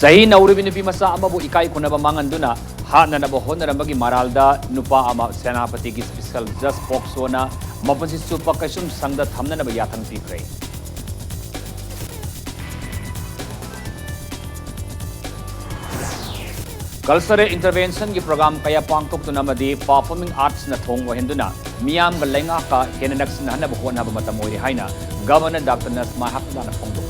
Sahi nauribi nupi masa amabu ikai kunaba manganduna hatnanaba honarambagi maralda nupa ama senapati ki special just poksona mapansi supa kaisum sangda thamnanaba yathang pikre. Cultural intervention ki program kaya pangtok tunamadi performing arts na thong wahenduna miyam ga lenga ka henanak sinahna ba hona ba matamoy haina Governor Dr. Nasma Hakda na pangtok.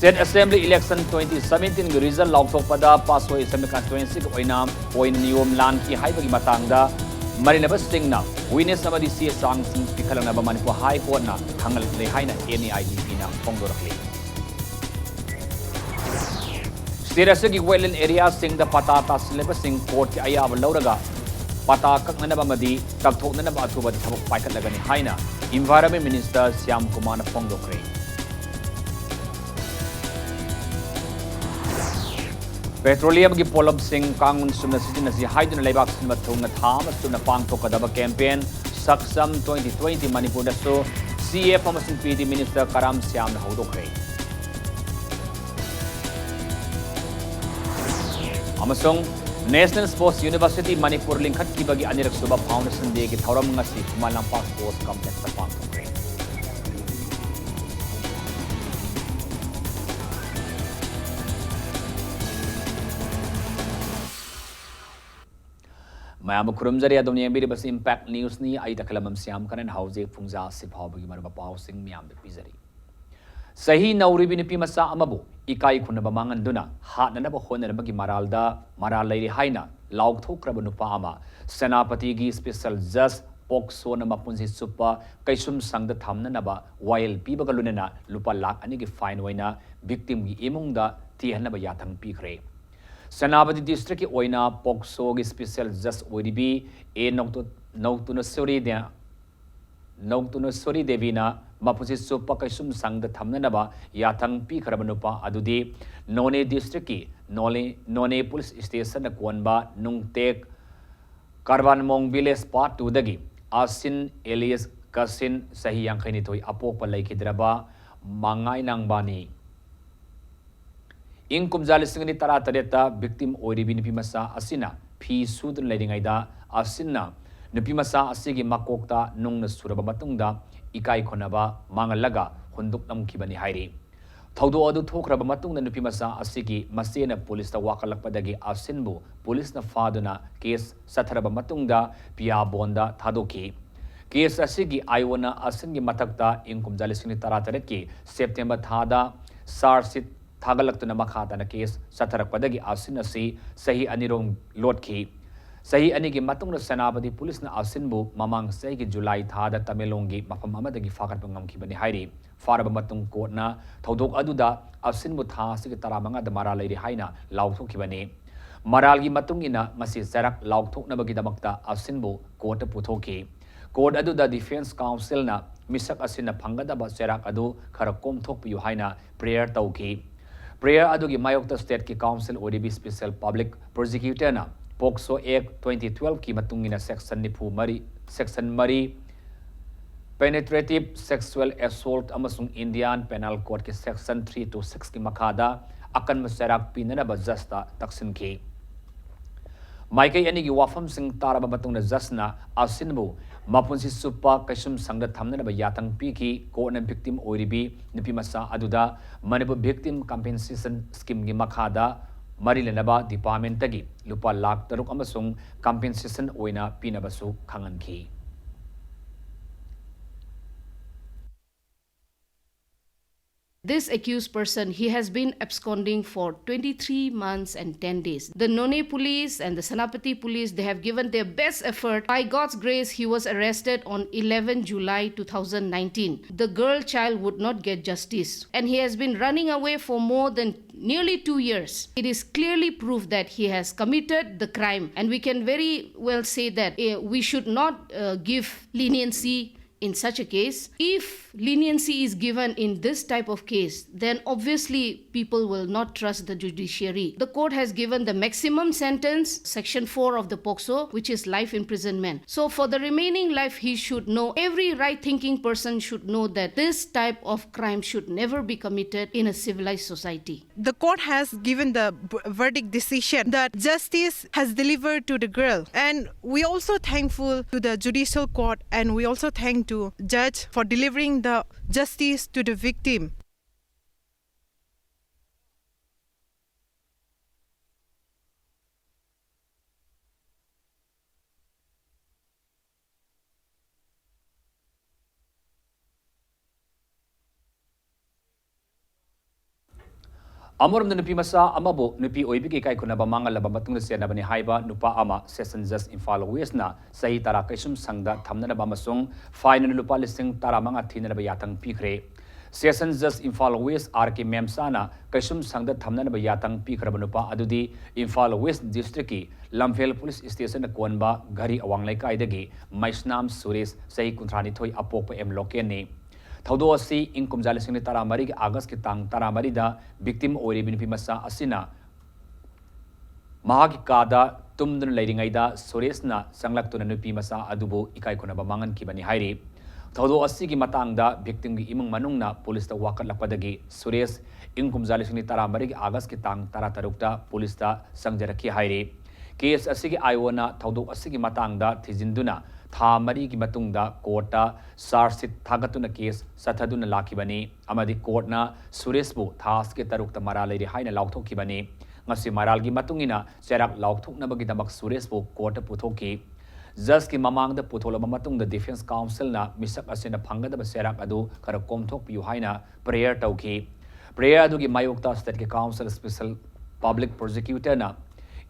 State Assembly Election 2017 gi result laukthok pada pasoi Assembly constituency ki oinam oin niyom lan ki haibagi matangda marinaba singna witness amadi si sang sing pikhalang ba Manipur High Court na thangal le haina NAIDP na pongdorakli. State Assembly wetland area sing da patata sileba sing court ki ayab lauraga pata kaknanaba madi takthoknanaba athuba thabok paikhatlagani haina Environment Minister Syam Kumar na pongdokre. Petroleum ki polab sing kangun sumna sijin si haidun leibak sinma thunga thama sumna pangtok kadaba campaign saksam 2020 Manipur da so CF amasin PD Minister Karam Syam na hodokre. Amasong National Sports University Manipur lingkhat ki bagi anirak suba foundation day ki thoram ngasi Kumalang Park Sports Complex sa pangtok. Mayam kurumjari adom yembiri bas impact news ni ai takalamam siam kanan hauze phungja si phawbagi marba paw sing miam be pizari sahi nauribi ni pimasa amabu ikai khunaba manganduna hatnanaba honarabagi maralda maral leiri haina laukthokraba nupa ama senapati gi special judge pokso na mapunsi supa kaisum sangda thamnanaba while pibagalunena lupa lakh ani gi fine waina victim gi imungda tihanaba yathang pikre. Senapati district ki oina pokso gi special just ODB e Nogtunasori Devina mapusi supa kaisum sangda thamnanaba yathang pi kharabanupa adudi None district ki None police station na kuanba nungtek Karbanmong village part 2 dagi Asin Elias Kasin sahi yangkhaini thoi apokpa laikhidraba mangai nangbani ing kumjali singani tara tareta victim oiribi nupi masa asina phi sudun leiringaida asinna nupi masa asigi makokta nungna suraba matungda ikai khonaba mangalaga hunduk namkhibani hairi thaudo adu thokraba matungda nupi masa asigi masena police ta wakalakpadagi asinbu police na faduna case satharaba matungda pia bonda thadoki case asigi aiwana asingi mathakta ing kumjali singani tara taret ki September thada sarsit Thagalaktuna makhata case satharakpadagi asin asi sahi anirong lotki sahi anigi matungna senapati police na asinbu mamang sahi ki July thada Tamelongi mafam amadagi fakatpa ngamkhibani hairi faraba matung court na thodok aduda asinbu tha sigi taramanga da mara leiri haina laukthokibani maralgi matungina ngasi sarak laukthoknabagi damakta asinbu court puthoki court aduda defense council na misak asina phangadaba sarak adu khara komthokpiu haina prayer tauki prayer adugi mayokta state ki council ODB special public prosecutor na Pokso Act 2012 ki matungina section mari penetrative sexual assault amasung Indian Penal Code ki section 326 ki makhada akan masarak pinana ba jasta taksin ki maikai ani gi wafam sing taraba matungna jasna asinbu mapunsi supa kaisum sangda thamna ba yathang piki ko na victim oiribi nupi masa aduda Manipur victim compensation scheme gi makhada marilenaba department tagi lupa lakh taruk amasung compensation oina pinabasu khanganki. This accused person, he has been absconding for 23 months and 10 days. The None police and the Senapati police, they have given their best effort. By God's grace, he was arrested on 11 July 2019. The girl child would not get justice. And he has been running away for more than nearly 2 years. It is clearly proof that he has committed the crime. And we can very well say that we should not give leniency in such a case, if leniency is given in this type of case, then obviously people will not trust the judiciary. The court has given the maximum sentence, section 4 of the POCSO, which is life imprisonment. So for the remaining life, he should know, every right-thinking person should know that this type of crime should never be committed in a civilized society. The court has given the verdict decision that justice has delivered to the girl, and we also thankful to the judicial court, and we also thank to judge for delivering the justice to the victim. Amoram nupi masa amabo nupi oibiki kai kuna bamanga laba matung se na bani haiba nupa ama session just Imphal West na sahi tara kaisum sangda thamna na bamasung fine lupa listing tara manga thina na bayatang pikre session just Imphal West RK Memsana kaisum sangda thamna na bayatang pikra banupa adudi Imphal West district ki Lamphel police station na konba gari awang lai kai dagi Maisnam Suresh sahi kuntrani thoi apok em loken ni Thaudo asi ing kumjali singni tara mari ki August ki tang tara mari da victim ori binpi masa asina mahaki kada tumdun leiringai da Suresh na sanglak tuna nupi masa adubo ikai kona bamangan ki bani hairi Thaudo asi ki matang da victim ki imang manung na police da wakat lakpadagi Suresh ing kumjali singni tara mari ki August ki tang tara tarukta police da sangjaraki hairi case asi ki aiwana Thaudo asi ki matang da thijinduna tha mari ki matungda courta sarsit thagatuna case sathaduna lakhibani amadi court na Suresh bu thas ke tarukta maralai ri haina laukthokibani ngasi maral gi matungina serak laukthokna bagi damak Suresh bu court puthoki judge ki mamang da putholaba matungda defense council na misak asena phangada ba serak adu kara komthok piu haina prayer tauki prayer adu gi mayokta state ki council special public prosecutor na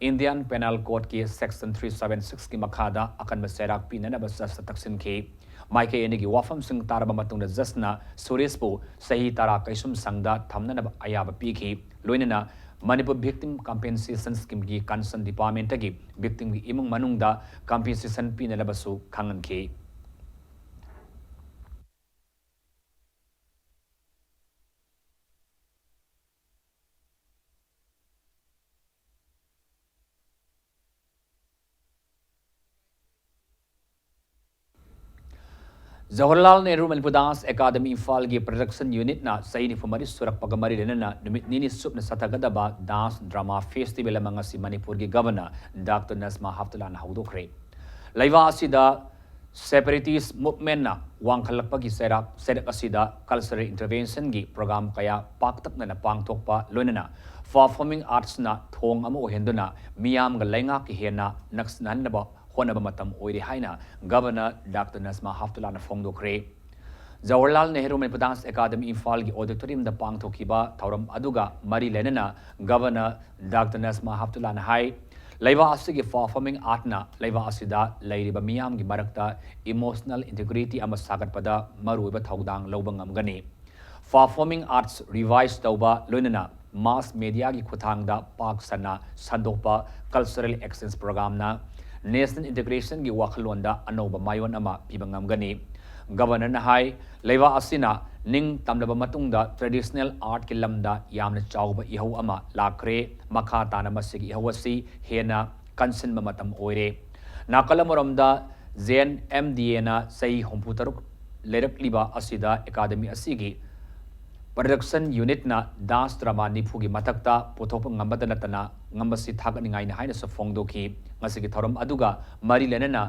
Indian Penal Code ki Section 376 ki makhada akan maserak pinana basa sa taksin ki maike eni ki wafam sing taraba matungda jasna Suresh bu sahi tara kaisum sangda thamna na ayaba piki loinana Manipur Victim Compensation Scheme ki concern department ki victim ki imung manungda compensation pinana basu khangan ki Jawaharlal Nehru Manipur Dance Academy Imphal gi production unit na saini fumari surak pagamari lenana numit nini sup na satagadaba dance drama festival amanga si Manipur gi governor Dr. Nazma Haptulla na haudokre laiwa asida separatist movement na wangkhalakpa gi serak asida cultural intervention gi program kaya paktak na pangthokpa loinana performing arts na thong ama ohenduna miyam ga lainga ki hena naksnan na ba Honaba matam oiri haina Governor Dr. Nazma Haptulla na fongdokre Jawaharlal Nehru Manipur Dance Academy Imphal gi auditorium da pangthokiba thauram aduga mari lenana Governor Dr. Nazma Haptulla na hai laiwa asigi performing art na laiwa asida lairiba miyam gi marakta emotional integrity ama sagatpada maruiba thaudang lobang amgani performing arts revise tauba loinana mass media gi khuthangda pak sana sandokpa cultural exchange program na National Integration gi wakhalonda anoba mayon ama pibangamgani Governor na hai leiwa asina ning tamlaba matungda traditional art ki lamda yamna chawba ihau ama lakre makha tana masigi ihawasi hena kansin matam oire nakalamoramda Zen MDA na sai homputaruk lerak liba asida academy asigi production unit na dance drama nipugi matakta pothop ngambada natana ngambasi thaganingai na haina sa fongdoki ngasigi thoram aduga mari lenana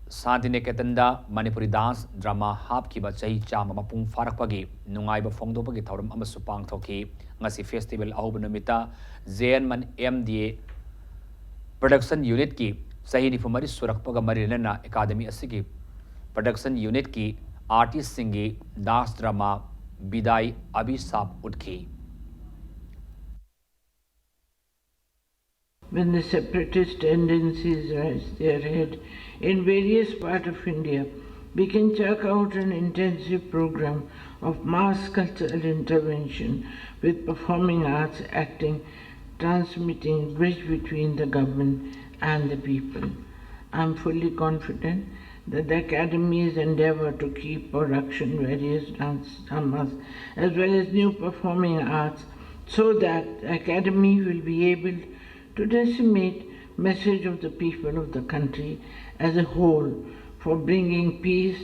Sandineketanda Manipuri dance drama hap ki ba chahi chama mapung farakpagi nungai ba fongdopagi thoram amasu pangthoki ngasi festival ahubnamita Zenman MDA production unit ki sahi nifumari surakpaga mari lenana academy asigi production unit ki artist singi dance drama bidai abhisap utki when the separatist tendencies rise their head in various parts of India, we can check out an intensive program of mass cultural intervention with performing arts acting, transmitting bridge between the government and the people. I am fully confident that the Academy's endeavor to keep production various dance dramas as well as new performing arts so that the Academy will be able to disseminate message of the people of the country as a whole for bringing peace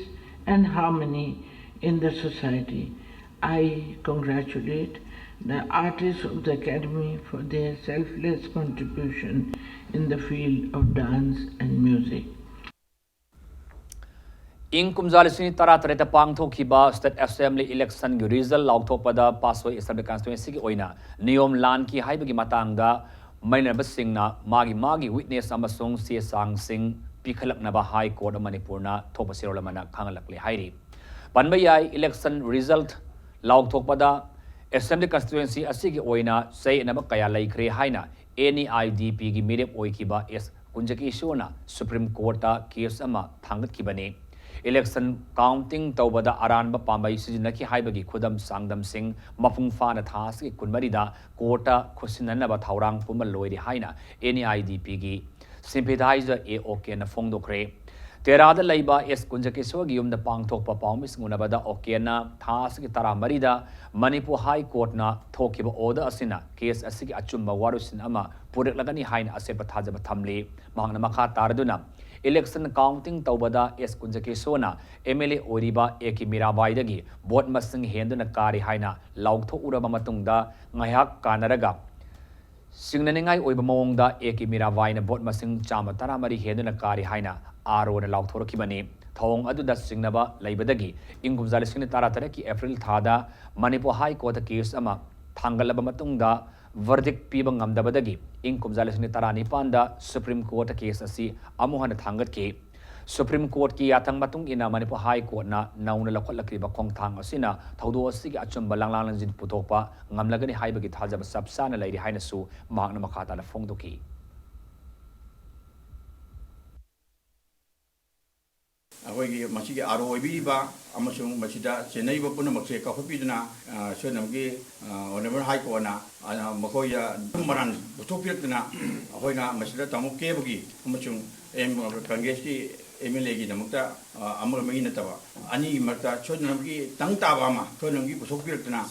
and harmony in the society. I congratulate the artists of the Academy for their selfless contribution in the field of dance and music. Ing kumzalisini tara tareta pangthokhiba State Assembly election gi result lauthopada Pasoi Assembly constituency gi oina niyom lan ki haibagi matangda mainaba singna magi witness amasung se sang sing pikhalaknaba High Court of Manipurna thopasirolamana khangalakle hairi panbayai election result lauthopada Assembly constituency asigi oina say naba kaya laikre haina NEIDP gi mirep oikiba S kunjaki shona Supreme Court ta case ama thangat kibani election counting tawbada aranba pambai sijinaki haibagi khudam sangdam sing mapung fana thas ki kunmarida kota khosinanaba thaurang puma loiri haina NEIDP gi sympathizer AOK na phongdokre terada laiba S kunjakeswa gi yumda pangthokpa pawmis ngunabada OK na thas ki tara marida Manipur High Court na thokiba order asina case asigi achumba warusin ama pureklagani haina asepa thajaba thamli mangna makha tarduna election counting tawbada S kunjakesona MLA oriba eki mirabai dagi bot masing henduna kari haina laugtho uraba matungda ngayak kanaraga singnaningai oiba mawongda eki mirabai na bot masing chama taramari henduna kari haina aro na laugthorokibani thong aduda singnaba laibadagi ingumjali singna taratare ki April thada Manipur High Court case ama thangalaba matungda verdict piba ngamdabadagi ingkumjali singna tarani panda Supreme Court case asi amuhana thangat ke Supreme Court ki yathang matung ina Manipur High Court na nauna lakholakriba khongthang asina thaudo asigi achumba langlang jin puthokpa ngamlagani haibagi thajaba sabsana lairi haina su mahakna makhata na phongdoki ꯑꯩꯈꯣꯏꯒꯤ ꯃꯁꯤꯒꯤ ꯑꯔꯣꯏꯕꯤꯔꯤꯕ ꯑꯃꯁꯨꯡ ꯃꯁꯤꯗ ꯆꯦꯟꯅꯔꯤꯕ ꯄꯨꯝꯅꯃꯛꯁꯦ ꯀꯥꯎꯊꯣꯛꯄꯤꯗꯨꯅ ꯁꯣꯏꯗꯅꯃꯛꯀꯤ honourable ꯍꯥꯏ ꯀꯣꯔꯠꯅ ꯃꯈꯣꯏꯗ ꯃꯔꯥꯟ ꯄꯨꯊꯣꯛꯄꯤꯔꯛꯇꯨꯅ ꯑꯩꯈꯣꯏꯅ ꯃꯁꯤꯗ ꯇꯥꯃꯣ ꯀꯦꯕꯒꯤ ꯑꯃꯁꯨꯡ ꯀꯪꯒ꯭ꯔꯦꯁꯀꯤ MLAꯒꯤꯗꯃꯛꯇ ꯑꯃꯒꯤ ꯅꯠꯇꯕ ꯑꯅꯤꯒꯤ ꯃꯔꯛꯇ ꯁꯣꯏꯗꯅꯃꯛꯀꯤ ꯇꯪ ꯇꯥꯕ ꯑꯃ ꯁꯣꯏꯗꯅꯃꯛꯀꯤ ꯄꯨꯊꯣꯛꯄꯤꯔꯛꯇꯨꯅ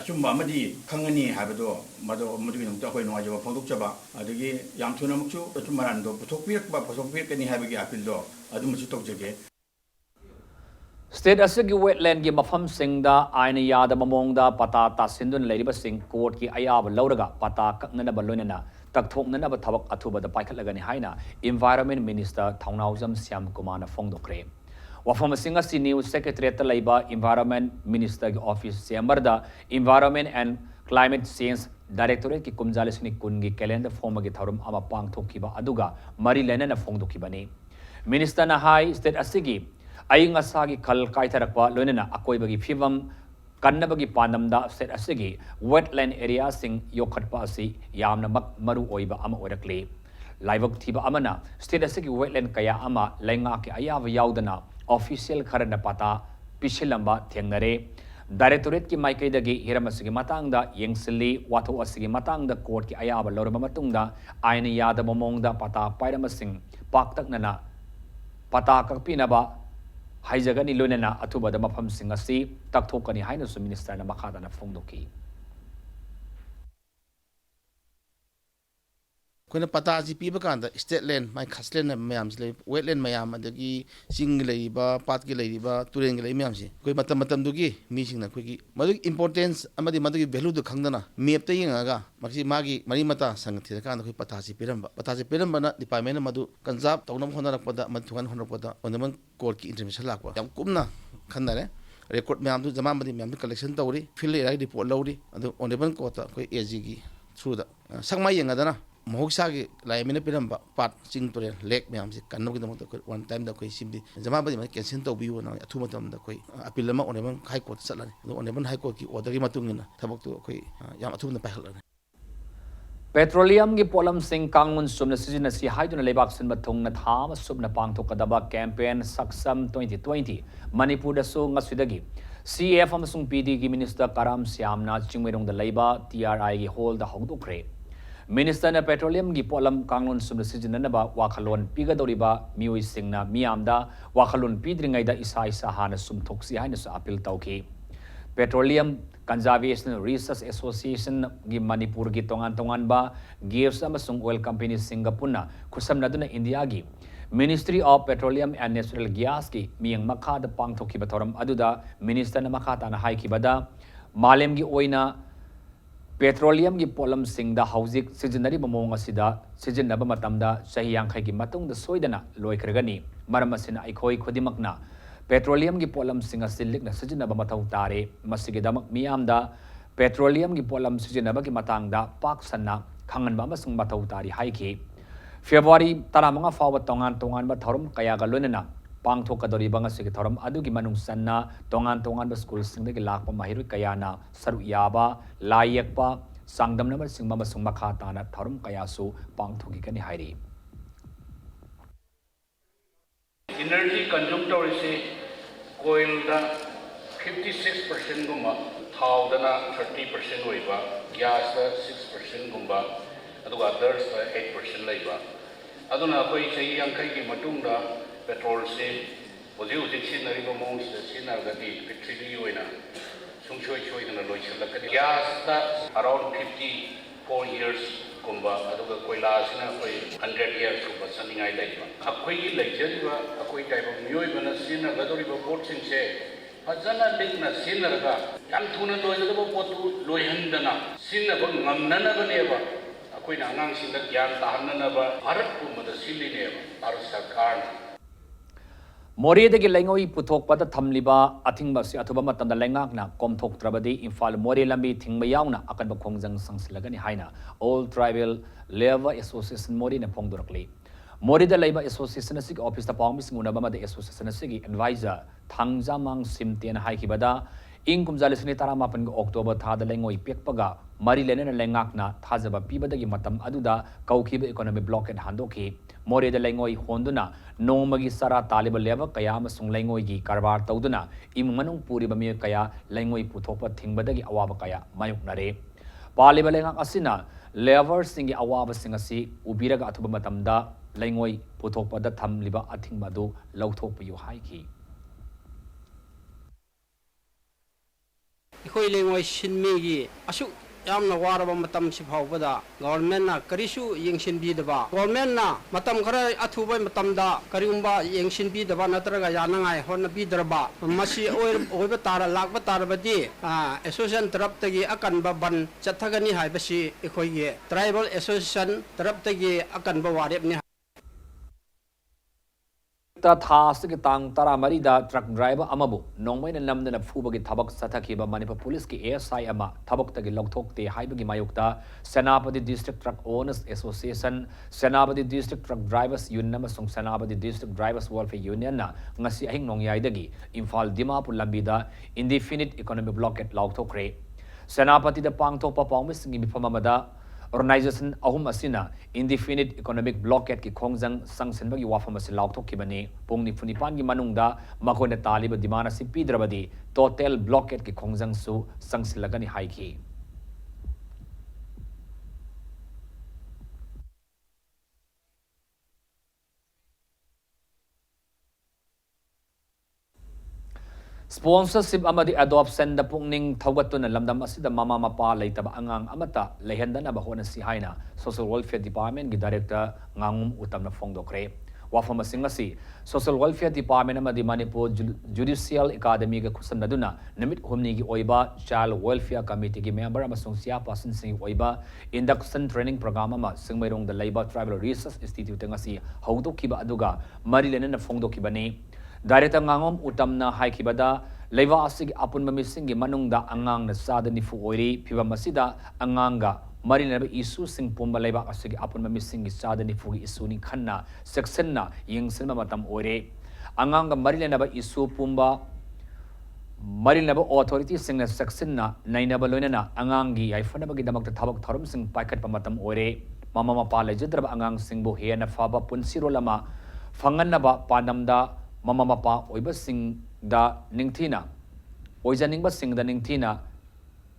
ꯑꯆꯨꯝꯕ ꯑꯃꯗꯤ ꯈꯪꯒꯅꯤ ꯍꯥꯏꯕꯗꯣ ꯃꯗꯨꯒꯤꯗꯃꯛꯇ ꯑꯩꯈꯣꯏ ꯅꯨꯡꯉꯥꯏꯖꯕ ꯐꯣꯡꯗꯣꯛꯆꯕ ꯑꯗꯒꯤ ꯌꯥꯝ ꯊꯨꯅꯃꯛꯁꯨ ꯑꯆꯨꯝ ꯃꯔꯥꯟꯗꯣ ꯄꯨꯊꯣꯛꯄꯤꯔꯛꯀꯅꯤ ꯍꯥꯏꯕꯒꯤ ꯑꯄꯤꯜꯗꯣ ꯑꯗꯨꯃꯁꯨ ꯇꯧꯖꯒꯦ State asigi wetland gi mafam singda aina yada mamongda pata tasindun leiriba sing court ki ayab lauraga pata kaknana balonena takthoknana ba thabak athuba da paikhatlagani haina Environment Minister Thaunawjam Syam Kumar na phongdokre wafam singa si News Secretariat ta laiba Environment Minister gi office chamberda Environment and Climate Change Directorate ki kumjali sini kungi calendar form gi tharum ama pangthokkiba aduga mari lenana phongdokibani Minister na hai state asigi aying asagi kal kaitarakpa loinena akoibagi phibam kannabagi panamda state asigi wetland area sing yokhatpa asi yamna maru oiba ama orakle laibak thiba amana state asigi wetland kaya ama lainga ki ayawa yaudana official kharana pata pishilamba thengnare Directorate ki maikaidagi hiramasigi matangda yengsili watho asigi matangda court ki ayaba lorama matungda aina yada momongda pata pairamasing paktaknana pata kakpinaba haijagani loinena athubada mafam singasi takthokani haina su minister na makhada na phongdoki कोई पता जी पीब कांदा state land my खासलैंड ma'am से wetland ma'am अदगी सिंग लेबा पात के लेबा तुरेंग के मैम से कोई मतम दुगी मी सिंग कोई मदु इंपोर्टेंस अमदि मदु वैल्यू दु खंगदना मैप ते यंगागा मक्सी मागी मरी मता संगति कांदा कोई पता जी पिरम बना डिपार्टमेंट मदु कंजाब तौनम होनरपदा मथुगन होनरपदा ओनमन कोर्ट की इंफॉर्मेशन लाकवा यम कुमना खंदारे रेकॉर्ड मैम दु जमा मदि मैम कलेक्शन तौरी फिल एराई रिपोर्ट लौरी अदु ओनमन कोर्ट कोई एजी की थ्रू द संगमा यंगादना महौसागी लाइमिना पिरंबा पाट चिंग तुरेन लेक मैम से कन्नोगिदमत वन टाइम द कोई सिमदी जमाबदी म कैंसिल तौबियो ना अथु मतम द कोई अपील म ओनेबन हाई कोर्ट चलनी ओनेबन हाई कोर्ट की ऑर्डर की मतुंगना थबक तो कोई याम अथु न पाखलने Petroleum gi polam sing kangun sumna season si haiduna lebak sin bathung na thama subna pangthokadaba campaign saksam 2020 Manipur da su ngaswidagi CF amasung PD gi minister Karam Syamna chingmerong da leiba TRI gi hol da hongdokre Minister na Petroleum gi polam kanglon sumna sijinanaba wakhalon pigadoriba mioi singna miamda wakhalon pidringai da isa hana sumthoksi haina sa appeal tauki. Petroleum Conservation Research Association gi Manipur gi tongan ba gives amasung oil company Singapore na kusam naduna India gi Ministry of Petroleum and Natural Gas ki miyang makha da pangthoki batoram aduda minister na makata na haiki bada malem gi oina petroleum gi polam singda hauzik sijinari bamong asida sijinaba matamda sahi yangkhai gi matung da soidana loikragani maram asina aikhoi khodimakna petroleum gi polam singa silik na sijinaba matau tare masigidamak miyamda petroleum gi polam sijinaba gi matangda pak sanna khangan ba masung matau tari haiki February taramanga fawa tongan ba thorum kaya galunena pangthok kadori banga sig thorum adu gi manung sanna tongan ba school singde gi lakpa mahiru kaya na saru yaba layakpa sangdam na singma masung makha tana thorum kaya su pangthoki kani hairi Energy consumed is coil da 56% gumba, thau dana 30% oiba, gas da 6% gumba, adu others 8% laiba. Aduna koi sahi yangkai ki matung da petrol se uji sinari ba mong se sinar gati petroli oina sungchoi choi dana loi chalakani gas da around 54 years gumba aduga koila sina koi 100 years gumba saningai laiba. Akoi ki laijariba akoi type of miyoi bana sinar gadori ba board sing se fajana link na sinar ga yang thuna loi da ba potu loi handana sinar ba ngamnana ba neba akoi na angang sinda gyan tahanna ba bharat ku mada sili neba bharat sarkar Moredagi lengoi puthok pada thamliba athingba se athuba matamda lengak na komthok trabadi Imphal More lambi thingba yauna akan ba khongjang sangsilagani haina All Tribal Labor Association More na phongdorakli More da Labor Association asig office ta pawmi singuna ba ma da association asigi advisor thangjamang simtian haikibada ingkum jalisni taramapan ga October thada lengoi pekpaga mari lenena lengak na thajaba pibadagi matam aduda kaukiba economic blockade handoki More da lengoi honduna nongmagi sara taliba leba kaya amasung lengoi gi karbar tauduna imung manung puriba mi kaya lengoi puthokpa thingbadagi awaba kaya mayuknare paliba lengak asina labor singi awaba singasi ubiraga athuba matamda lengoi puthokpa da thamliba athingmadu lauthokpayu haiki Ikoi lengoi sinmegi asu yamna waraba matam si phawbada government na karisu yengsin bi daba government na matam khara athubai matam da kariumba yengsin bi daba natraga yanangai honna bi darba masi oiba tara lakba tarabadi association tarap tagi akan ba ban chathagani haibasi ikoi ge tribal association tarap tagi akan ba warep ni ta thas ki tang tara mari da truck driver amabu nongmai na namna na phubagi thabak sathaki ba Manipur police ki ASI ama thabak tagi lokthok te haibagi mayukta Senapati District Truck Owners Association Senapati District Truck Drivers Union amasung Senapati District Drivers Welfare Union na ngasi ahing nongyai dagi Imphal Dimapur lambi da indefinite economic blockade lokthokre Senapati da pangthok pa pawmis ngi mifamamada Organization ahum asina indefinite economic blockade ki khongjang sangsenbagi wafam asi lauthokibani pungni funipan gi manungda makhona taliba dimana si pidrabadi total blockade ki khongjang su sangsilagani haiki Sponsorship amadi adoption da pungning thawgatuna lamdam asida mama mapa leitaba angang amata lehendana bahona si haina Social Welfare Department gi director ngangum utamna phongdokre wafama singasi Social Welfare Department amadi Manipur Judicial Academy ga khusamnaduna namit humni gi oiba Child Welfare Committee gi member amasung sia person sing oiba induction training program ama singmairong da Labor Tribal Research Institute ngasi haudokiba aduga marilena phongdokibani Director ngangom utamna haikibada leiwa asigi apun mamisingi manungda angang na sada nifu oiri piba masida anganga marinaba isu sing pumba leiwa asigi apun mamisingi sada nifu isu ni khanna section na yingsinma matam oire anganga marinaba isu pumba marinaba authority sing na section na nainaba loinana angangi aifanaba gi damak thabak thorum sing paikat pamatam oire mama mapa lejidraba angang singbo hena faba punsiro lama fanganaba panamda mama mapa oiba sing da ningthina oijaning ba sing da ningthina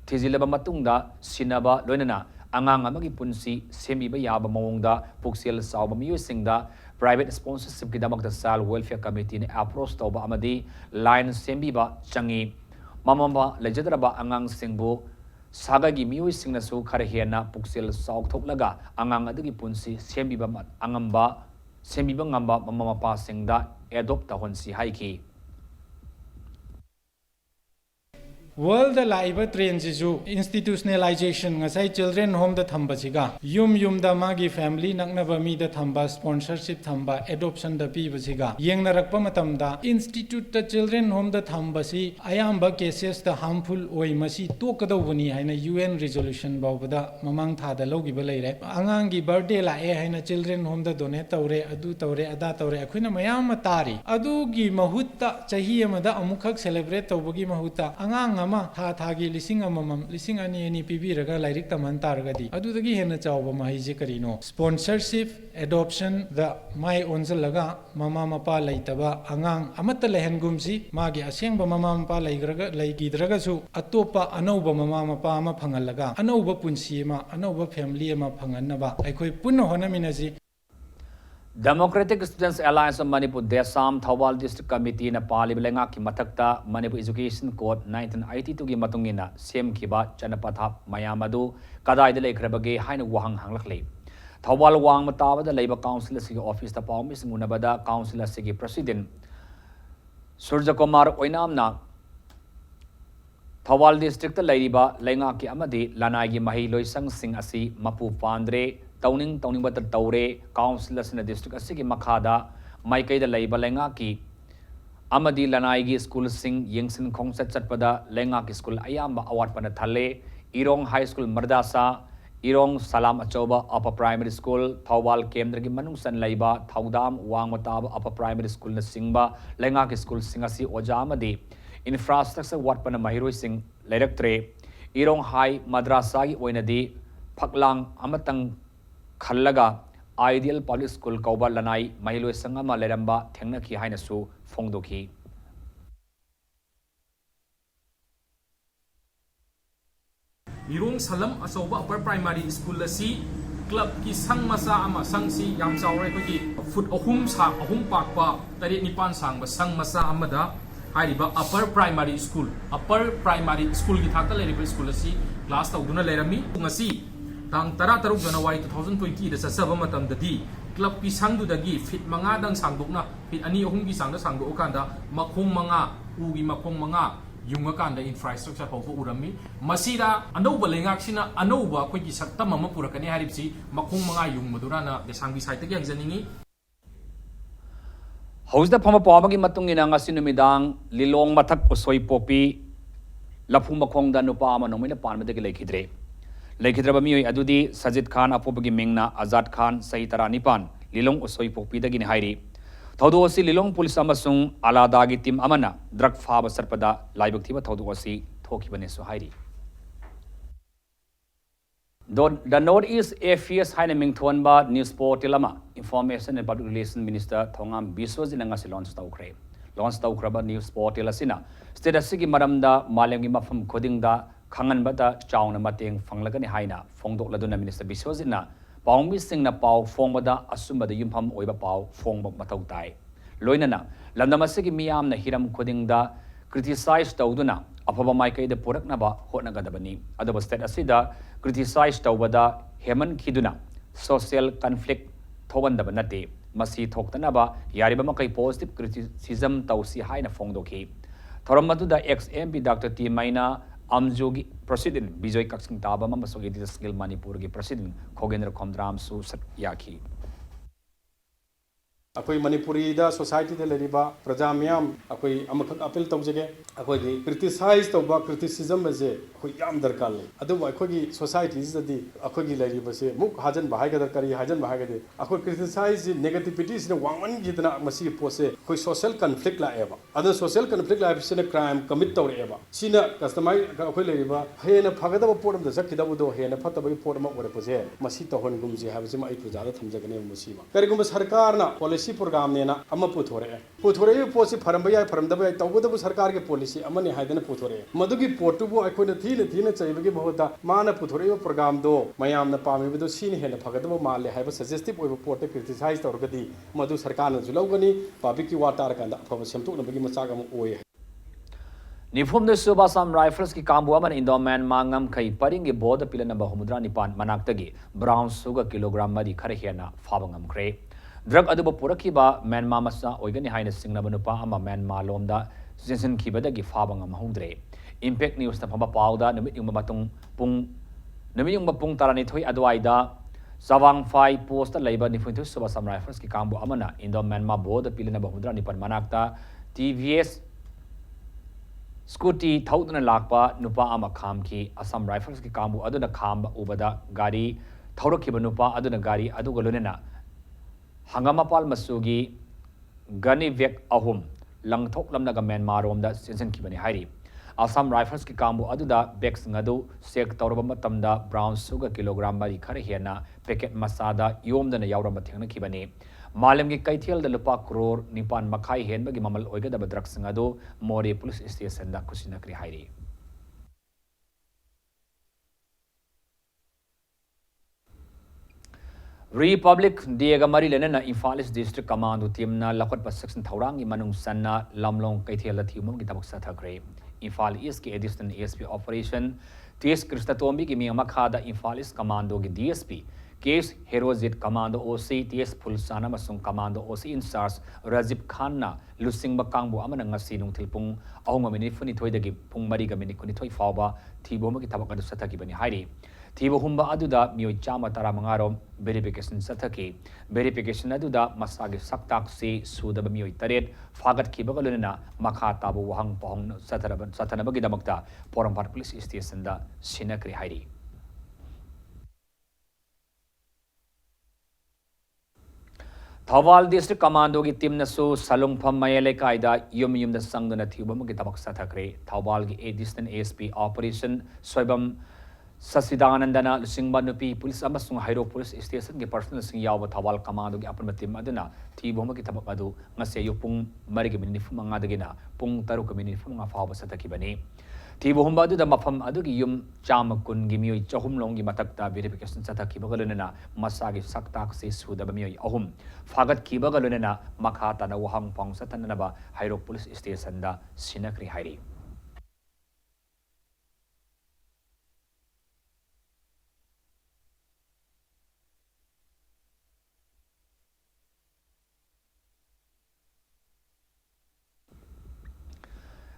thijilaba matungda sinaba loinana angang amagi punsi semiba yaba mawongda puksel sawba miyosingda private sponsorship kidamak da sal welfare committee ni approach tawba amadi line sembiba changi mamamba lejadraba angang singbu sagagi miyosingna su khare hena puksel saw thoklaga angang adagi punsi sembiba angamba sembiba ngamba mama mapa singda adopt ta honsi haiki World Live Train Jisu institutionalization ngasai children home da thamba chiga yum da magi family nakna bami da thamba sponsorship thamba adoption da pi basiga yengna rakpa matam da institute da children home da thamba si ayamba cases da harmful oi masi tokado buni haina UN resolution bawda mamang tha da logi ba leire angang gi birthday la e haina children home da donate tawre adu tawre ada tawre akhina mayam tari adu gi mahutta chahi amada amukhak celebrate tawbagi mahutta angang ama thagi lising amamam lising ani pibiraga lairik taman targadi adudagi hena chawba mahije karino sponsorship adoption the mai onzalaga mama mapa laitaba angang amata lehengumsi magi asengba mama mapa laigidraga su atopa anauba mama mapa ama phangalaga anauba punsi ma anauba family ama phanganaba aikoi punna honaminaji Democratic Students Alliance of Manipur Desam Thawal District Committee na palibelenga ki mathakta Manipur Education Code 1982 gi matungina sem khiba chanapathap mayamadu kadai de lekhrabage haina wahang hanglakle Thawal wang matabada leiba council asigi office ta pawmi singunabada council asigi president Surja Kumar Oinamna Thawal District ta leiba lenga ki amadi lanai gi mahi loisang sing asi mapu pandre tauning batar taure councilors na district asigi makhada maikai da leiba lenga ki amadi lanai gi school sing yengsin khongset chatpada lenga ki school ayamba award pana thale Irong High School Mardasa Irong Salam Achoba Upper Primary School Thawal Kendra gi manungsan leiba Thaudam Wangmatab Upper Primary School na singba lenga ki school singasi oja amadi infrastructure wat pana mahiroi sing leiraktre Irong High Madrasa gi oinadi phaklang amatang Khalaga Ideal Public School Kauba Lanai Mahiloi Sangama Leramba Thengna ki haina su Fongdoki Irong Salam Asoba Upper Primary School asi club ki sang masa ama sang si yam chawre ko ki foot ahum sa ahum pakpa tari nipan sang ba sang masa amada hariba Upper Primary School ki thakta leribal school asi class tawduna lerami ngasi tang tara taruk January 2020 da sasaba matam dadi club pi sangdu dagi fit manga dang sangdukna fit ani ahum gi sangda sangdu okanda makhong manga ugi makhong manga yunga kanda infrastructure hawpo urami masida anouba lengak sina anouba ko gi sakta mama purakani haripsi makhong manga yung madurana de sangbi site gi angjaningi Hausda phama pawagi matungina ngasi numidang lilong mathak osoi popi laphum makhong da nupa ama nomina panmade gi lekhidre Lekhidraba miyoi adudi Sajid Khan apobagi mingna Azad Khan sahi tara nipan lilong osoi pokpidagi ni hairi thodu osi lilong police amasung aladagi team amana drug faba sarpada laibak thiba thodu osi thokibane so hairi The Northeast AFS haina mingthonba news portal ama Information and Public Relations Minister Thongam Biswajin ngasi launch tawkraba news portal asina state asigi maramda malemgi mafam khodingda Khangan bata chawna mateng fanglagani haina fongdok laduna minister Biswajina pawmi singna paw fongbada asumbada yumpham oiba paw fongba matau tai loinana landamasigi miyamna hiram khodingda criticize tawduna afaba maikai da puraknaba hotnagadabani adaba state asida criticize tawbada heman khiduna social conflict thogandaba nate masi thoktanaba yariba makai positive criticism tawsi haina fongdoki thoramatuda ex MP Dr. T Maina Amjogi President Bijoy Kaksing Taba Mamasog Edita Skill Manipur gi President Khogendra Khomdram Su Satyaki अखोई मणिपुरी दा society दे लेरिबा प्रजा ma'am अखोई अमखक appeal तौजगे अखोई criticise तौबा criticism बजे अखोई याम दरकार ले अदुबा अखोई सोसाइटीज ददी अखोई लेरिबा से मुक हाजन बहाय गदर करी हाजन बहाय गदे अखोई क्रिटिसाइज नेगेटिविटी से वांगन गिदना मसी पोसे अखोई सोशल कॉन्फ्लिक्ट लाएबा अदर सोशल कॉन्फ्लिक्ट लाइफ से क्राइम कमिट तौरेबा सिना कस्टमाइ अखोई लेरिबा हेना फगदबा पोरम द सकिदबदो हेना फतबगी पोरम ओरे पोसे मसी तहन गुमजे हाबसे मै प्रजा दा थमजगने मसीमा करिगुम सरकार ना पॉलिसी प्रोग्राम ने पुथोरे पोसी फरम या फरमदब तौगदब सरकार के पॉलिसी अमने हाइदन पुथोरे मदुगी पोर्टुबु अखोने थीने चैबगी बहुता माना पुथोरे प्रोग्राम दो मयामना पामिबदो सीने हेन फगदब माले हाइब सजेस्टिव ओइब पोर्ट क्रिटिसाइज तौरगदी मदु सरकार न जुलौगनी पाबिकी वाटार कांदा अफब सेमतोनबगी मचाग अम ओय निफुम द सुबासम राइफल्स की कामबु अमन इंडोमैन मांगम खई purring board पिलन number हुमुद्रा निपान मनाक्तगी brown sugar kilogram मरी खरे हेना फाबंगम क्रे ड्रग अदुबो पुरखिबा म्यांमा मसा ओइगनि हाइना सिंगनब नुपा अमा म्यांमा लोमदा जेसन खिबदगी फाबंगम हौद्रे इम्पैक्ट न्यूज न फबा पाउदा नमित युंग मतुंग पुंग तारानि थोइ अदवाइदा सवांग फाइ पोस्ट लेबा निफुंथु सुबासम राइफल्स की कामबु अमना Indo Myanmar board पिलन number हुमुद्रा निपान मनाक्ता TVS scooty थौदना Lakpa नुपा अमा खाम की असम राइफल्स की कामबु अदुना खाम उबदा गाड़ी थौरखिबा नुपा अदुना गाड़ी अदुगा लोनेना हंगामापाल मसुगी गनी वेक अहुम लंगथोक लमनागा म्यांमार रोमदा सिंसनखिबनि हाइरी असम राइफल्स की कामबु अदुदा बैग्स ngadu सेक तौरबा मतमदा ब्राउन सुगर किलोग्राम मरी खरे हेना पैकेट मसादा योमदना यावरम थेंगनखिबनि मालम की कैथियल लुपा करोड़ निपान मखाई हेनबगी ममल ओइगदब drugs ngadu Moreh police station दा कुसिनकरी हाइरी रिपब्लिक डेगा मरी लेना इम्फाल ईस्ट डिस्ट्रिक्ट कमांडो टीमना लखट सेक्शन थौरांगी मनुंग सन्ना लमलोंग कैथियल थियुमगी तबक सथखरे इम्फाल ईस्ट के additional ASP operation TS Krishnatombi की मिंग मखादा इम्फाल ईस्ट कमांडो की डीएसपी केस Herojit commando OC TS Phulsana मसुंग commando OC in-charge Rajiv Khan लुसिंग कांगबो अमना ngasi नुंथिल पुंग 3:42 दगी पुंग 4:22 फावबा थीबोमगी थबक अदु सथकिबनि हाइरी थीबो हुंबा अदुदा मियोय चामा तारा मंगारोम वेरिफिकेशन सथकी वेरिफिकेशन अदुदा मसागे सक्ताक से सुदब मियोय तरेट फागत खिबगा लोनेना मखा ताबो वहंग पहंग सथनबगी दमक्ता पोरमपाट पुलिस स्टेशन दा सिनकरी हाइरी थौबाल डिस्ट्रिक्ट कमांडो की टीम नसु सलुंगफम मयले कायदा युम युम द संगदना थिबम की तबक सथखरे थौबाल की एडिशनल एएसपी ऑपरेशन स्वयं ससिदानंदना लुसिंगबा नुपी पुलिस अमसुंग हाइरो पुलिस स्टेशन के पर्सनल सिंग याव थौबाल कमांडो की अपन टीम अदना थिबम की तबक अदु ngase yu pung 4:45 दगिना पुंग 3:45 फाव सथखिबनी थीबो हुंबा अदुदा मफम अदुगी युम चाम कुन गी मियोय चहुम लोंगी मतकता वेरिफिकेशन सथखिबगा लोनेना मसागी सक्ताक से सुदब मियोय अहुम फागत खिबगा लोनेना मखा तना वहंग पंग सथननबा हाइरो पुलिस स्टेशन दा सिनकरी हाइरी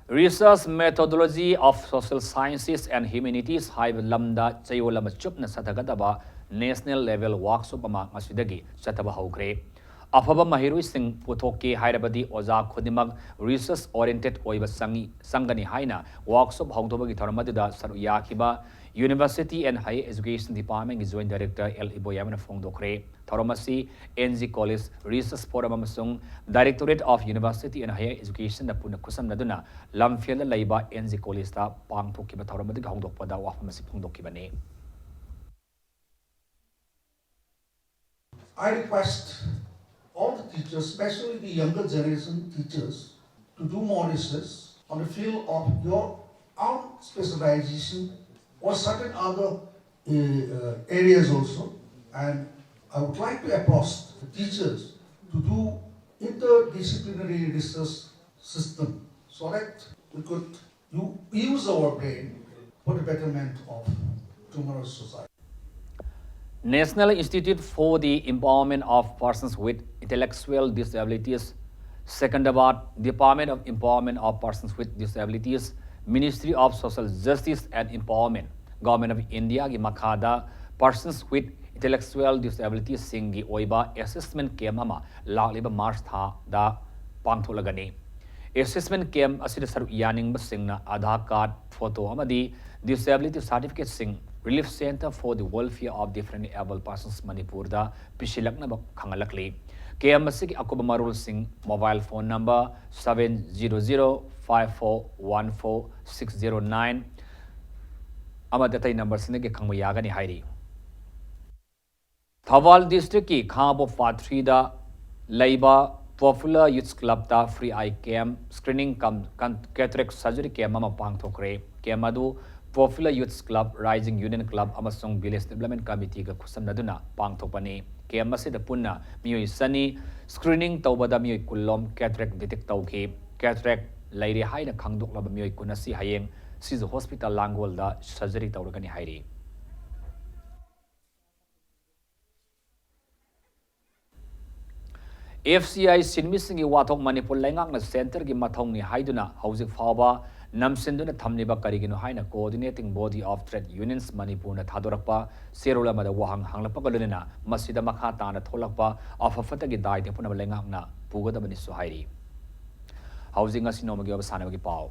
Research methodology of social sciences and humanities haib lamda chayolam chupna sathagadaba national level workshop ama masidagi chataba haukhre afaba mahirui sing puthoke hairabadi oza khudimag research oriented oiba sangani haina workshop haudobagi tharamadida saru yakhiba University and Higher Education Department ki Joint Director L. Iboyamana Fongdokre Tharamasi NG College Research Forum amasung Directorate of University and Higher Education na puna kusam naduna lamfiel laiba NG College ta pangthokkiba tharamadi hongdokpada wafamasi phongdokkibane I request all the teachers, especially the younger generation teachers, to do more research on the field of your own specialization or certain other areas also. And I would like to approach the teachers to do interdisciplinary research system so that we could use our brain for the betterment of tomorrow's society. National Institute for the Empowerment of Persons with Intellectual Disabilities, Secunderabad, Department of Empowerment of Persons with Disabilities, Ministry of Social Justice and Empowerment, Government of India की मखादा Persons with Intellectual Disabilities सिंगी ओइबा assessment camp अमा लालिबा मार्च था दा पांगथोलगनी assessment camp असिद सर यानिंग बसिंगना आधार कार्ड फोटो अमदी disability certificate सिंग Relief Center for the Welfare of Differently Able Persons Manipur da पिछलकना खंगलकली camp असिकी अकुबा Marul Singh mobile phone number 70054144609 अमदतई number सिने के खंगब यागनी हाइरी थौबाल डिस्ट्रिक्ट की खांबो फाथ्रीदा Laiba Popular Youth Club ta free eye cam screening cataract surgery cam ama pangthokre cam adu Popular Youth Club Rising Union Club amasung Village Development Committee ga khusamnaduna pangthokpani cam asida punna mioi sani screening tawbada mioi kullom cataract detect tawki cataract lairi haina khangdoklaba mioi kunasi hayeng sizu hospital langol da surgery tawragani hairi FCI Sinmisingi Wathok Manipur Langakna Center gi mathongni haiduna hauzik fawba namsinduna thamniba karigino haina coordinating body of trade unions Manipur na thadorakpa serula mada wahang hanglapa galunina masida makha tana tholakpa afafata gi dai te punaba langakna pugadabani suhairi housing asinomagi obsanabagi paw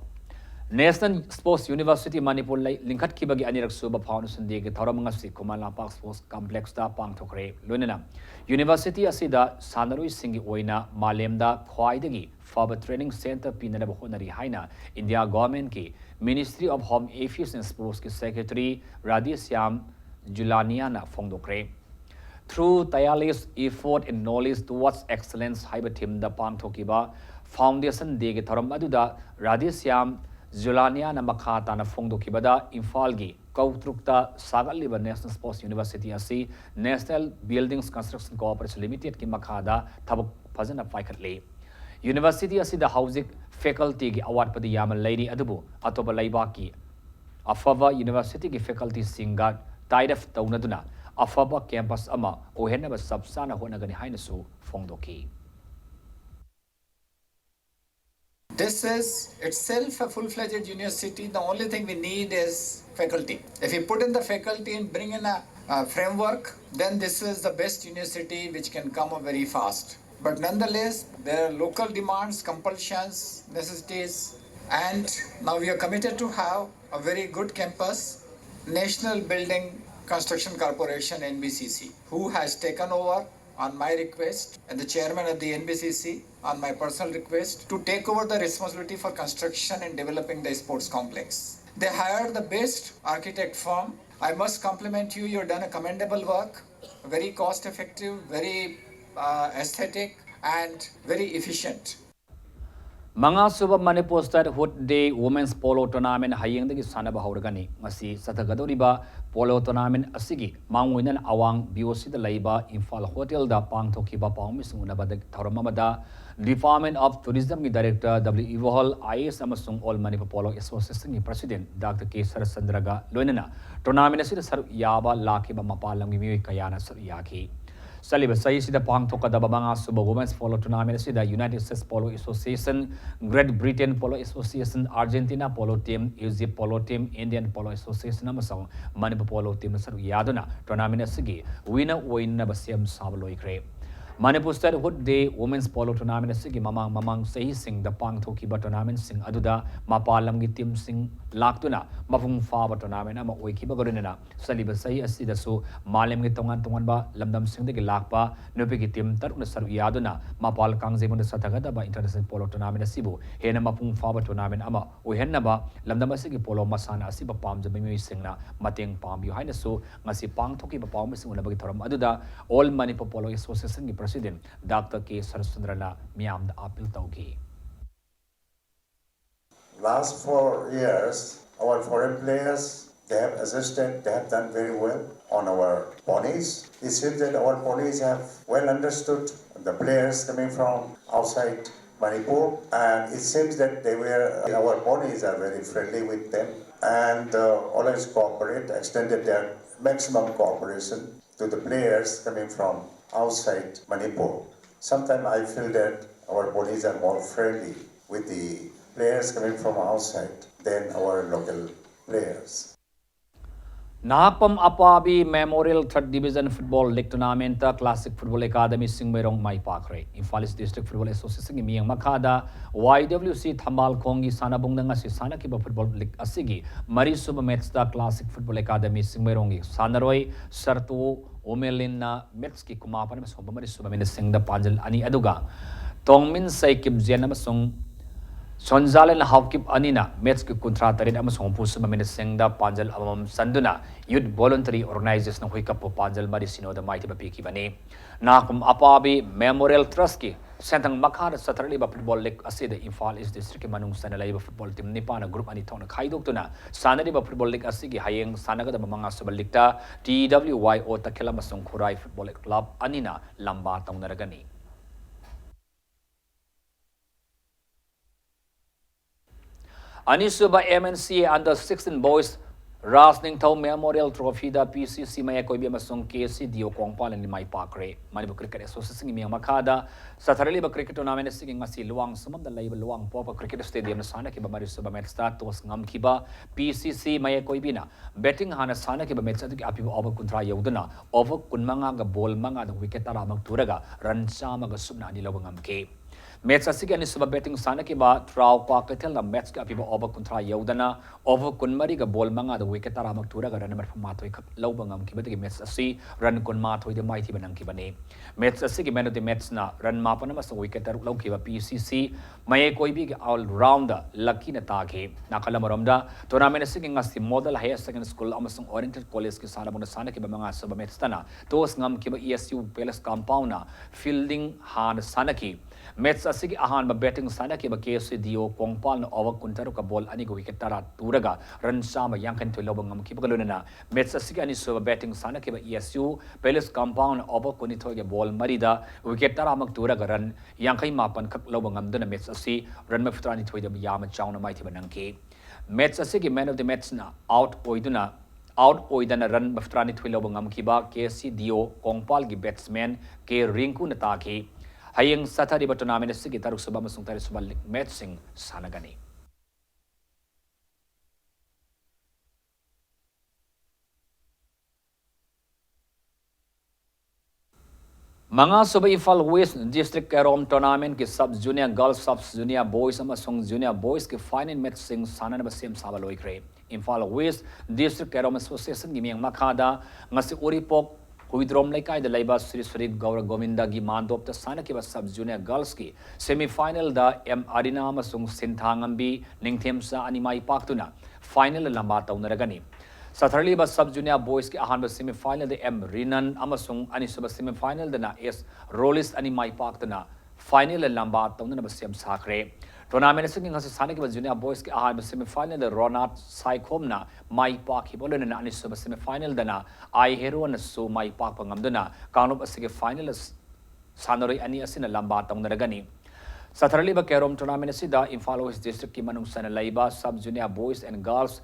National Sports University Manipur Linkat Kibagi Anirak Suba Foundation Dig Thoramangasi Kumala Park Sports Complex da Pangthokre Lunina University Asida Sanarui Singi Oina Malemda Khwaidagi Faba Training Center Pinanaba Honari Haina India Government ki Ministry of Home Affairs and Sports ki Secretary Radhisyam Julaniana Fongdokre Through tireless effort and knowledge towards excellence Haiba Tim da Pangthokiba Foundation Dig Thoram Aduda Radhisyam Julania na makata na fongdo kibada Imphal-gi Kautrukta Sagaliba National Sports University asi National Buildings Construction Corporation Limited ki makada thabuk phajana paikhatle University asi da housing faculty gi award padi yamal lady adubu atoba laiba ki afava university gi faculty singa taidaf taunaduna afava campus ama ohenaba sabsana honagani hainasu fongdoki This is itself a full-fledged university. The only thing we need is faculty. If you put in the faculty and bring in a framework, then this is the best university which can come up very fast. But nonetheless, there are local demands, compulsions, necessities, and now we are committed to have a very good campus. National Building Construction Corporation, NBCC, who has taken over on my request and the chairman of the NBCC on my personal request to take over the responsibility for construction and developing the sports complex. They hired the best architect firm. I must compliment you. You've done a commendable work, very cost effective, very aesthetic and very efficient. Manga Suba Manipur State Hood Day Women's Polo Tournament Hayang the Sanaba Hauragani, Masi Satagadoriba Polo Tournament Asigi, Mangwinan Awang, BOC the Laiba, Imphal Hotel, the Pangtokiba Paumis, Unabada Tauramamada, Department of Tourism Director W. Ivohol, IS Amasung All Manipur Polo Association President Dr. K. Sarasandraga, Lunina, Tournament Asida Sar Yaba, Laki Mapalam, Kayana Yaki. Saliba Sayisi the Pangtoka the Babanga Suba Women's Polo Tournament the United States Polo Association, Great Britain Polo Association, Argentina Polo Team, Egypt Polo Team, Indian Polo Association Amasong, Manipur Polo Team Yaduna, Tournament Sigi, winner Basiam Sabaloi. Manipur State Hood Day Women's Polo Tournament Sigi Mamang Sahi Sing the Pangtokiba Tournament Sing Aduda, Mapalam Team Sing Laktuna, Mafung Faba Tournament Ama Wikiba Gorina, Saliba Sahi Asidasu, Malem Gitongan Tonganba, Lamdam Sing the Gilakpa, Nupiki Tim Taruna Yaduna, Mapal Kangzimon the Satagada by International Polo Tournament Sibu, Hena Mafung Faba Tournament Ama, Uhenaba, Lamdamasigi Polo Masana Siba Palm the Mimi Singna, Mating Palm behind the so, Masi Pangtokiba Palm Sing Unabatoram Aduda, all Manipur Polo Association President Dr. K. Sarasandrana Miam the Apil Tauki. Last 4 years, our foreign players, they have assisted, they have done very well on our ponies. It seems that our ponies have well understood the players coming from outside Manipur, and it seems that our ponies are very friendly with them and always cooperate, extended their maximum cooperation to the players coming from outside Manipur. Sometimes I feel that our bodies are more friendly with the players coming from outside than our local players. Napam Apabi Memorial 3rd Division Football League Tournament Classic Football Academy Singmerong Mai Pakre. Imphal District Football Association Miyang Makada YWC Thambal Kongi Sanabung Ngasi Sanakiba Football League Asigi Mari Suba Metsta Classic Football Academy Singmerongi Sanaroi Sartu Omelina Metski Kumapan Mari Suba Sing the Panjal Ani Aduga Tongmin Saikib Jenamasung Sonzalen Hawkip Anina, Metsk Kuntra Tarin Amazon Pusuma Minisenda Panjal Amam Sanduna, Youth Voluntary Organization Wikapo Panjal Marisino, the mighty Bapiki Bane, Nakum Apabi, Memorial Trustki, Santang Makar, Saturday Football League Asida, Infal is District Manung Sanalaiba Football Team Nipana Group Anitona Kaidotuna, Sanadi Football League Asigi, Hayeng, Sanaga the Mamanga Subalikta, TWY or Takela Masong Kurai Football Club, Anina, Lamba Tonaragani. Anisuba MNC under 16 boys Rasning Tau Memorial Trophy da PCC Maya Koibi Masong KC Dio Kongpal and Mai Pakre Manibu Cricket Association in Makada Saturday Cricket Tournament singing Masi Luang some of the label Luang Pop Cricket Stadium Sana Kiba Marisuba Metsta Tos Ngam Kiba PCC Maya Koibina betting Hana Sana Kiba Metsa Api over Kuntra Yodana over Kunmanga Bol Manga the wicket Aramak Turaga Ransama Subna Nilawangam K. Match asigi ani suba betting sana ki ba traw pa ketel na match ka apiba over kontra yaudana over kunmari ga ball manga the wicket aramak tura ga ran number mathoy khap lobangam ki batigi match asi run kun mathoy de mai thi banang ki bane match asigi man of the match na run ma panama so wicket tar lok ki ba PCC mai koi bi all rounder lucky na ta ke nakalamaromda tournament asigi ngasi model higher secondary school amasung oriented college ki sara bona sana ki ba manga suba match tana tos ngam ki ba ESU palace compound na fielding han sana ki Match asigi ahan ba betting sana ki ba KC Dio Kongpal na over kuntaru ka ball ani go wicket tara turaga run sama yangkan to lobangam ki bagaluna na match asigi ani so betting sana ki ba ESU Palace compound over kunito ge ball marida wicket tara mak turaga run yangkai mapan khak lobangam duna match asi run ma fitrani thoida yama chawna mai thi banang ki match asigi man of the match na out oidana run maftrani thoi lobangam ki ba KC Dio Kongpal gi batsman ke Rinku na ta ki Hayeng Saturday ba tournament sige taruk suba masung tari suba match sing sanagani. Mga suba Infal West District Kerom tournament ki sub junior girls sub junior boys amasung junior boys ki final match sing sanana ba same sabaloi kre. Infal West District Kerom Association gimiyang makada ngasi uripok Huidrom Laikai the Laiba Sri Sri Gaura Gominda gi Mandop the Sana Kiba Sub Junior Girls ki semi-final da M Arina Masung Sinthangambi Ningthemsa Animai Paktuna final lamba taunaragani. Saturday ba Sub Junior Boys ki ahan ba semi-final the M Rinan Amasung Anisuba semi-final the na S Rollis Animai Paktuna final lamba taunana ba sem sakre. Tournament is ngasi sana ki junior boys ki ahan semi-final the Ronald Saikom na mai pak hibolo na ani so semi-final dana ai hero na so mai pak pangamduna kanop asige finalist sanori ani asina lamba tong naragani Saturday ba Kerom tournament sida Infal West District ki manung sana laiba sub junior boys and girls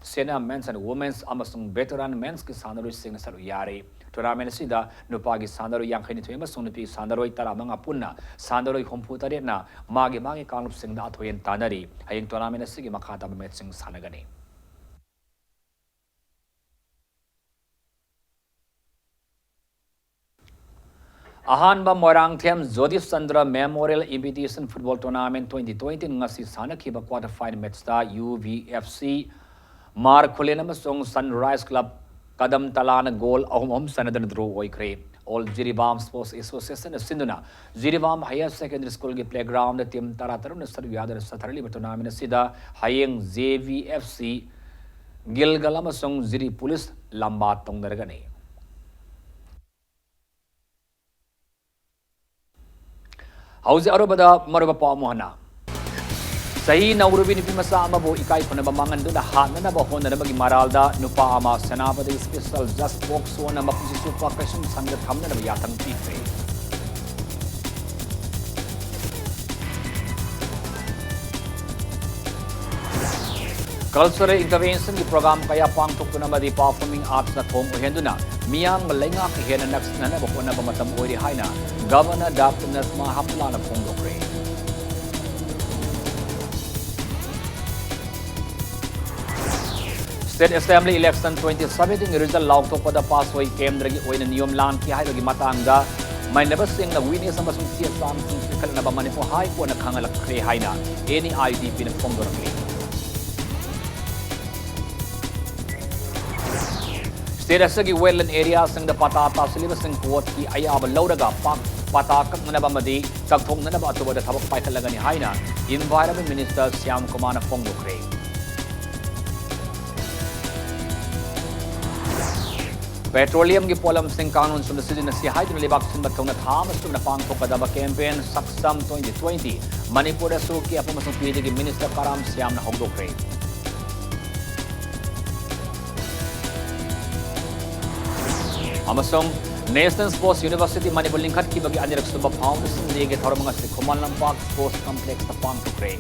senior men's and women's amasung veteran men's ki sanori sing salu yare tournament sida nupagi sandaro yang khani thoi amasung nupi sandaroi tara manga punna sandaroi homphutare na magi kanop sing da thoyen tanari hayeng tournament sigi makhata ba match sing sanagani Ahanba Morangthem Jodif Sandra Memorial Invitation Football Tournament 2020 ngasi sana kiba quarter final match da UVFC Markulena Song Sunrise Club Kadam Talana goal ahum sanadan draw oikre all Jiribam Sports Association Sinduna Jiribam Higher Secondary School ge playground team taratarun sarvyadar satarli tournament sida hayeng JVFC Gilgalama Song Jiri Police Lamba Tongdargane Hauzi arobada maruba pa mohana Sahi naurubi ni pimasa ama bo ikai kona bamangan do na hana na ba hona na bagi maralda nupa ama senapati special just box one na mapusi supa kasum sangat kamna na yatang pife Cultural intervention di program kaya pangtok na madi performing arts na thong ohenduna miyang malenga kahena next na ba hona ba matam ori haina Governor Dr. Nasma Hapla na Pongokre. State Assembly Election 2017 result lauk to pada pasway Kendra gi oina niyom lan ki hai bagi matanga may nabasing na winis ang masung siya samsung sikal na ba manipo hai ko na kangalak kre hai na any IDP na Pongokre. State Assembly wetland areas ng dapatata silibas ng kuwat ki ayaba lauraga pak pata kaknanaba amadi tagthoknanaba atubada thabak paikhalagani haina Environment Minister Syam Kumar na phongdokre. Petroleum ki polam sing kanun sunda sidina si haidun libak sin batong na thamas sunda pangthokadaba campaign Saksam 2020 Manipur asu ki apamasong pwede ki Minister Karam Syam na hongdokre. Amasong National Sports University Manipur lingkhat ki bagi anirak suba foundation nege thoramanga si Khuman Lampak Sports Complex ta pangthokre.